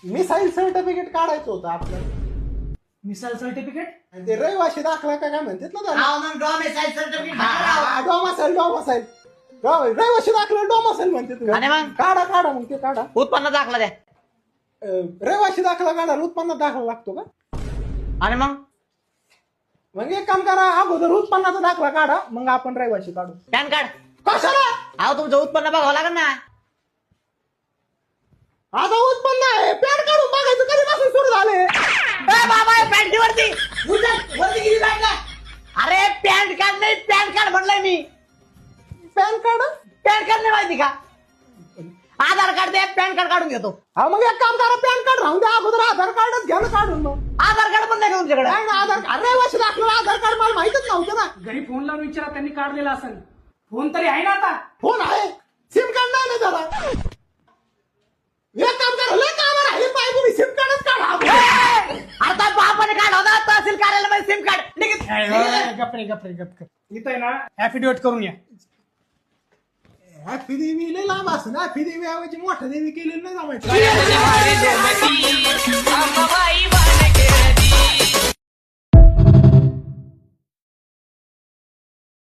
Missile certificate काढायचं होतं आपल्याला. मिसाईल सर्टिफिकेट आणि ते रहिवाशी दाखला का काय म्हणतात ना त्याला. मग डॉमिसाईल सर्टिफिकेट डोमासाईल रहिवाशी दाखला डोमासाईल म्हणते. आणि मग? काढा काढा मग ते काढा. उत्पन्न दाखला द्या. रहिवाशी दाखला काढायला उत्पन्न दाखला लागतो का? आणि मग एक काम करा, अगोदर उत्पन्नाचा दाखला काढा, मग आपण रहिवाशी काढू. Pan card. कशाला? अहो तुमचं उत्पन्न बघावं लागेल ना. आता उत्पन्न आहे, पॅन काढून बघायचं कधीपासून सुरू झाले. बाबा पॅन्टी वरती वरती गेली पॅन्ट. अरे पॅन कार्ड नाही, पॅन कार्ड म्हणलंय मी. पॅन कार्ड पॅन कार्ड नाही माहिती का? आधार कार्ड दे, पॅन कार्ड काढून घेतो. हा मग एक काम करा, पॅन कार्ड राहून द्या, अगोदर आधार कार्डच घ्या ना काढून. मग आधार कार्ड पण नाही का तुमच्याकडे? काय ना आधार कार्ड रहिवाशी दाखला आधार कार्ड मला माहितच नव्हतं ना. घरी फोन लावून विचारा, त्यांनी काढलेला असेल. फोन तरी आहे ना आता? फोन आहे, सिम कार्ड नाही ना जरा. एक काम करा, लय काम राहिले पाहिजे, सिम कार्डच काढा. आता बापाने काढ होता तहसील कार्यालयामध्ये सिम कार्ड निघित. गपरे इथं आहे ना ऍफिडेविट करून या. हॅपी देवी लय लांब असं ना. हॅपी देवी ऐवजी मोठ्या देवी केलेलं नाही जमायचं.